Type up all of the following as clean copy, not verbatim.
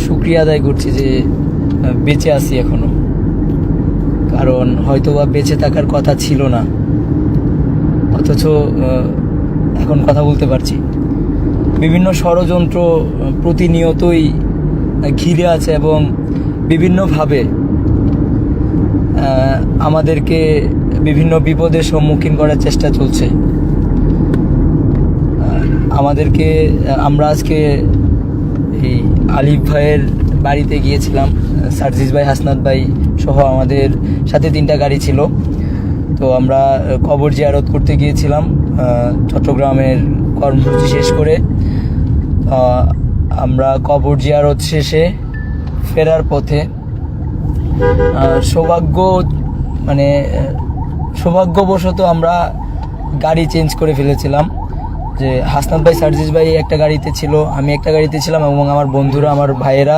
শুকরিয়া আদায় করছি যে বেঁচে আছি এখনো, কারণ হয়তোবা বেঁচে থাকার কথা ছিল না, অথচ এখন কথা বলতে পারছি। বিভিন্ন ষড়যন্ত্র প্রতিনিয়তই ঘিরে আছে এবং বিভিন্নভাবে আমাদেরকে বিভিন্ন বিপদের সম্মুখীন করার চেষ্টা চলছে। আমরা আজকে এই আলিফ ভাইয়ের বাড়িতে গিয়েছিলাম, সার্জিস ভাই, হাসনাত ভাই সহ আমাদের সাথে 3টা গাড়ি ছিল। তো আমরা কবর জিয়ারত করতে গিয়েছিলাম চট্টগ্রামের কর্মসূচি শেষ করে। আমরা কবর জিয়ারত শেষে ফেরার পথে সৌভাগ্যবশত আমরা গাড়ি চেঞ্জ করে ফেলেছিলাম। যে হাসনাত ভাই, সার্জিস ভাই একটা গাড়িতে ছিল, আমি একটা গাড়িতে ছিলাম এবং আমার বন্ধুরা, আমার ভাইয়েরা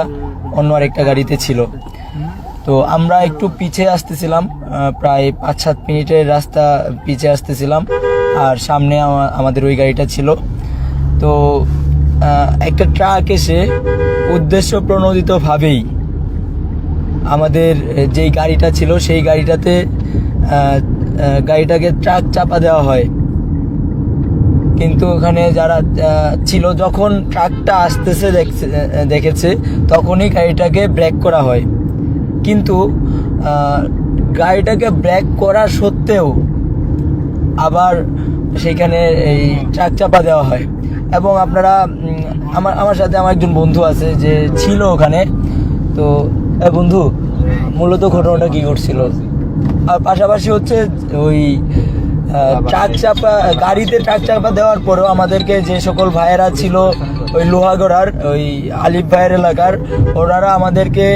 অন্য আরেকটা গাড়িতে ছিল। তো আমরা একটু পিছিয়ে আসতেছিলাম, প্রায় 5-7 মিনিটের রাস্তা পিছিয়ে আসতেছিলাম, আর সামনে আমাদের ওই গাড়িটা ছিল। তো একটা ট্রাক এসে উদ্দেশ্য প্রণোদিতভাবেই আমাদের যেই গাড়িটা ছিল সেই গাড়িটাকে ট্রাক চাপা দেওয়া হয়। কিন্তু ওখানে যারা ছিল, যখন ট্রাকটা আসতেছে দেখেছে তখনই গাড়িটাকে ব্রেক করা হয়। কিন্তু গাড়িটাকে ব্রেক করা সত্ত্বেও আবার সেখানে এই ট্রাক চাপা দেওয়া হয়। এবং আপনারা, আমার সাথে আমার একজন বন্ধু আছে যে ছিল ওখানে। তো বন্ধু, মূলত ঘটনাটা কি ঘটছিল? আর পাশাপাশি হচ্ছে ওই গাড়িতে ট্রাক চাপা দেওয়ার পরেও আমাদেরকে যে সকল ভাইয়েরা ছিল ওই লোহাগড়ার, ওই আলিফ ভাইয়ের এলাকার, ওনারা আমাদেরকে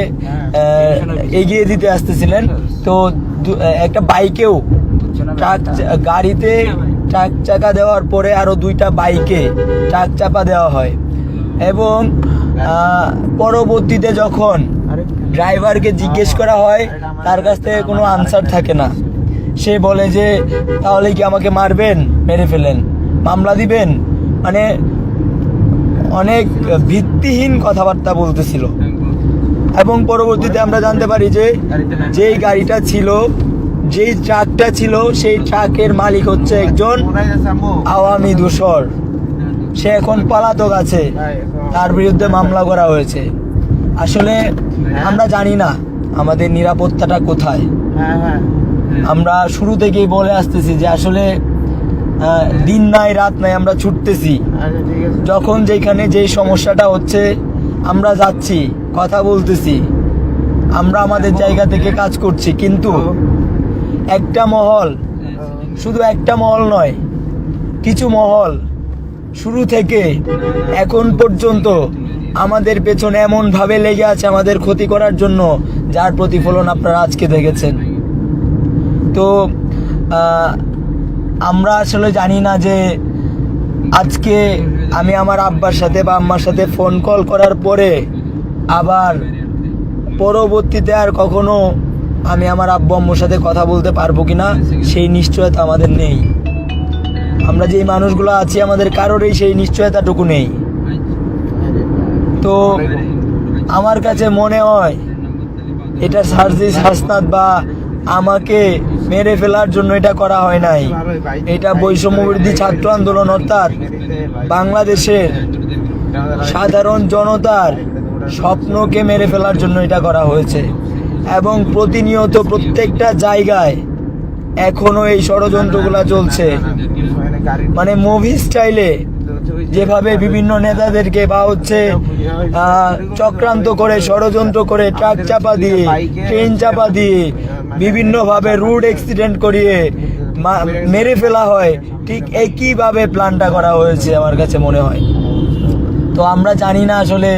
এগিয়ে দিতে আসতেছিলেন। তো একটা বাইকেও গাড়িতে ট্রাক চাপা দেওয়ার পরে আরো 2টা বাইকে ট্রাক চাপা দেওয়া হয়। এবং পরবর্তীতে যখন ড্রাইভারকে জিজ্ঞেস করা হয়, তার কাছ থেকে কোনো আনসার থাকে না। সে বলে যে তাহলে কি আমাকে মারবেন, মেরে ফেলেন, মামলা দিবেন, মানে অনেক ভিত্তিহীন কথাবার্তা বলতেছিল। এবং পরবর্তীতে আমরা জানতে পারি যে যেই গাড়িটা ছিল, যেই ট্রাকটা ছিল, সেই ট্রাকের মালিক হচ্ছে একজন আওয়ামী দোসর। সে এখন পলাতক আছে, তার বিরুদ্ধে মামলা করা হয়েছে। আসলে আমরা জানি না আমাদের নিরাপত্তাটা কোথায়। আমরা শুরু থেকেই বলে আসতেছি যে আসলে দিন নাই রাত নাই আমরা ছুটতেছি। যখন যেখানে যেই সমস্যাটা হচ্ছে আমরা যাচ্ছি, কথা বলতেছি, আমরা আমাদের জায়গা থেকে কাজ করছি। কিন্তু একটা মহল, শুধু একটা মহল নয়, কিছু মহল শুরু থেকে এখন পর্যন্ত আমাদের পেছনে এমনভাবে লেগে আছে আমাদের ক্ষতি করার জন্য, যার প্রতিফলন আপনারা আজকে দেখেছেন। তো আমরা আসলে জানি না যে আজকে আমি আমার আব্বার সাথে বা আম্মার সাথে ফোন কল করার পরে আবার পরবর্তীতে আর কখনো আমি আমার আব্বু আম্মুর সাথে কথা বলতে পারবো কিনা সেই নিশ্চয়তা আমাদের নেই। আমরা যেই মানুষগুলো আছি আমাদের কারোরই সেই নিশ্চয়তাটুকু নেই। তো আমার কাছে মনে হয় এটা সার্জিস, হাসনাত বা আমাকে মেরে ফেলার জন্য এটা করা হয় নাই। এটা বৈষম্যবিরোধী ছাত্র আন্দোলন, অর্থাৎ বাংলাদেশের সাধারণ জনতার স্বপ্নকে মেরে ফেলার জন্য এটা করা হয়েছে। এবং প্রতিনিয়ত প্রত্যেকটা জায়গায় এখনো এই ষড়যন্ত্রগুলা চলছে। মানে মুভি স্টাইলে যেভাবে বিভিন্ন নেতাদেরকে বা হচ্ছে চক্রান্ত করে, ষড়যন্ত্র করে, ট্রাক চাপা দিয়ে, ট্রেন চাপা দিয়ে, বিভিন্নভাবে রোড অ্যাক্সিডেন্ট করিয়ে মেরে ফেলা হয়, ঠিক একইভাবে প্ল্যানটা করা হয়েছে আমার কাছে মনে হয়। তো আমরা জানি না আসলে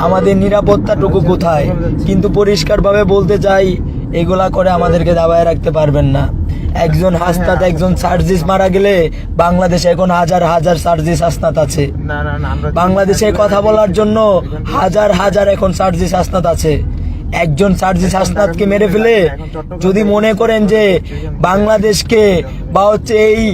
আমাদের নিরাপত্তাটুকু কোথায়। কিন্তু পরিষ্কারভাবে বলতে চাই, এগুলা করে আমাদেরকে দাবায় রাখতে পারবেন না। একজন হাসনাত, একজন সার্জিস মারা গেলে বাংলাদেশে এখন হাজার হাজার সার্জিস হাসনাত আছে। বাংলাদেশে কথা বলার জন্য হাজার হাজার এখন সার্জিস হাসনাত আছে। একজন সার্জিস হাসনাতকে মেরে ফেলে যদি মনে করেন যে বাংলাদেশকে বা হচ্ছে এই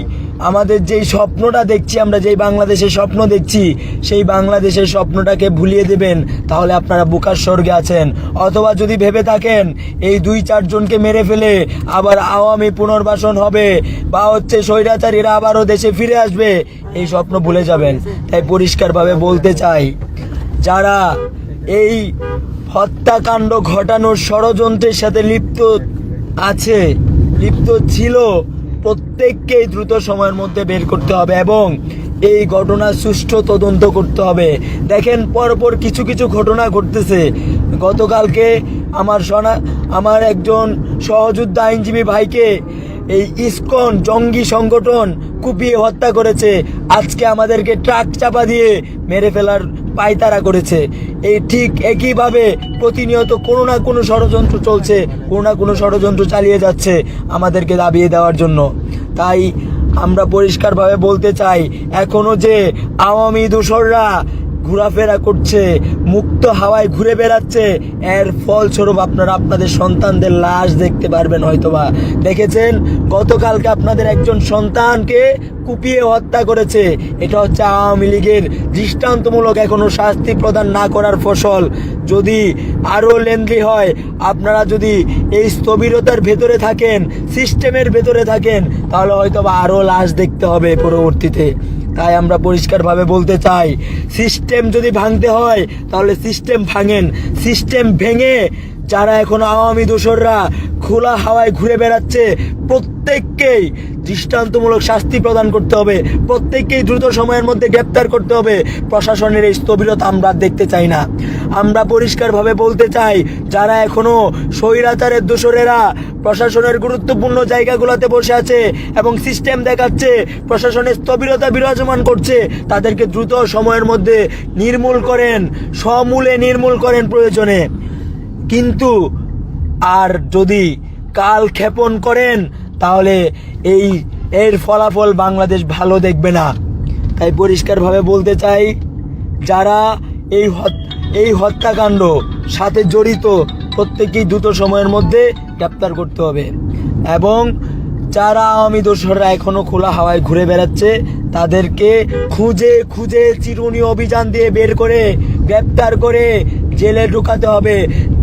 আমাদের যেই স্বপ্নটা দেখছি, আমরা যেই বাংলাদেশের স্বপ্ন দেখছি, সেই বাংলাদেশের স্বপ্নটাকে ভুলিয়ে দেবেন, তাহলে আপনারা বোকার স্বর্গে আছেন। অথবা যদি ভেবে থাকেন এই 2-4 জনকে মেরে ফেলে আবার আওয়ামী পুনর্বাসন হবে বা স্বৈরাচারীরা আবারও দেশে ফিরে আসবে, এই স্বপ্ন ভুলে যাবেন। তাই পরিষ্কারভাবে বলতে চাই, যারা এই হত্যাকাণ্ড ঘটানোর ষড়যন্ত্রের সাথে লিপ্ত ছিল, প্রত্যেককেই দ্রুত সময়ের মধ্যে বের করতে হবে এবং এই ঘটনার সুষ্ঠু তদন্ত করতে হবে। দেখেন, পরপর কিছু কিছু ঘটনা ঘটতেছে। গতকালকে আমার একজন সহযোদ্ধা আইনজীবী ভাইকে এই ইসকন জঙ্গি সংগঠন কুপিয়ে হত্যা করেছে। আজকে আমাদেরকে ট্রাক চাপা দিয়ে মেরে ফেলার পায়তারা করেছে। এই ঠিক একইভাবে প্রতিনিয়ত কোনো না কোনো ষড়যন্ত্র চলছে, কোনো না কোনো ষড়যন্ত্র চালিয়ে যাচ্ছে আমাদেরকে দাবিয়ে দেওয়ার জন্য। তাই আমরা পরিষ্কারভাবে বলতে চাই, এখনো যে আওয়ামী দোসররা ঘোরাফেরা করছে, মুক্ত হাওয়ায় ঘুরে বেড়াচ্ছে, এর ফলস্বরূপ আপনারা আপনাদের সন্তানদের লাশ দেখতে পারবেন। হয়তোবা দেখেছেন, গতকালকে আপনাদের একজন সন্তানকে কুপিয়ে হত্যা করেছে। এটা হচ্ছে আওয়ামী লীগের দৃষ্টান্তমূলক এখনো শাস্তি প্রদান না করার ফসল। যদি আরও লেন্দি হয়, আপনারা যদি এই স্থবিরতার ভেতরে থাকেন, সিস্টেমের ভেতরে থাকেন, তাহলে হয়তোবা আরও লাশ দেখতে হবে পরবর্তীতে। তাই আমরা পরিষ্কারভাবে বলতে চাই, সিস্টেম যদি ভাঙতে হয় তাহলে সিস্টেম ভাঙেন। সিস্টেম ভেঙে যারা এখন আওয়ামী দোসররা খোলা হাওয়ায় ঘুরে বেড়াচ্ছে, প্রত্যেককেই দৃষ্টান্তমূলক শাস্তি প্রদান করতে হবে, প্রত্যেককেই দ্রুত সময়ের মধ্যে গ্রেপ্তার করতে হবে। প্রশাসনের এই স্থবিরতা আমরা দেখতে চাই না। আমরা পরিষ্কারভাবে বলতে চাই, যারা এখনো স্বৈরাচারের দোসরেরা প্রশাসনের গুরুত্বপূর্ণ জায়গাগুলোতে বসে আছে এবং সিস্টেম দেখাচ্ছে, প্রশাসনের স্থবিরতা বিরাজমান করছে, তাদেরকে দ্রুত সময়ের মধ্যে নির্মূল করেন, সমূলে নির্মূল করেন প্রয়োজনে। কিন্তু আর যদি কাল ক্ষেপণ করেন, তাহলে এর ফলাফল বাংলাদেশ ভালো দেখবে না। তাই পরিষ্কারভাবে বলতে চাই, যারা এই হত্যাকাণ্ড সাথে জড়িত, প্রত্যেকেই দ্রুত সময়ের মধ্যে গ্রেপ্তার করতে হবে এবং যারা আওয়ামী দোসররা এখনো খোলা হাওয়ায় ঘুরে বেড়াচ্ছে, তাদেরকে খুঁজে খুঁজে চিরুনি অভিযান দিয়ে বের করে গ্রেপ্তার করে জেলে ঢুকাতে হবে।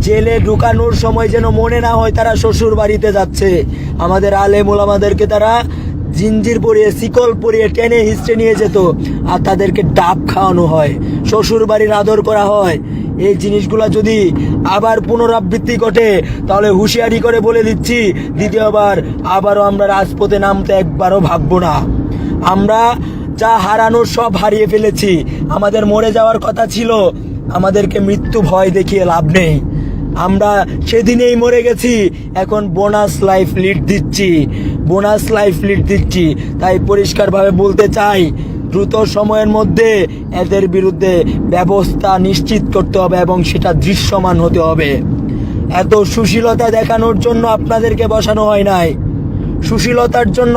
জেলে ঢুকানোর সময় যেন মনে না হয় তারা শ্বশুর বাড়িতে যাচ্ছে। আমাদের আলেম ওলামাদেরকে তারা জিঞ্জির পরিয়ে, শিকল পরিয়ে টেনে হিস্টে নিয়ে যেত, আর তাদেরকে ডাব খাওয়ানো হয়, শ্বশুর বাড়ির আদর করা হয়। এই জিনিসগুলো যদি আবার পুনরাবৃত্তি ঘটে, তাহলে হুঁশিয়ারি করে বলে দিচ্ছি, দ্বিতীয়বার আবারও আমরা রাজপথে নামতে একবারও ভাববো না। আমরা যা হারানোর সব হারিয়ে ফেলেছি। আমাদের মরে যাওয়ার কথা ছিল, আমাদেরকে মৃত্যু ভয় দেখিয়ে লাভ নেই। আমরা সেদিনেই মরে গেছি, এখন বোনাস লাইফ লিড দিচ্ছি। তাই পরিষ্কারভাবে বলতে চাই, দ্রুত সময়ের মধ্যে এদের বিরুদ্ধে ব্যবস্থা নিশ্চিত করতে হবে এবং সেটা দৃশ্যমান হতে হবে। এত সুশীলতা দেখানোর জন্য আপনাদেরকে বসানো হয় নাই, সুশীলতার জন্য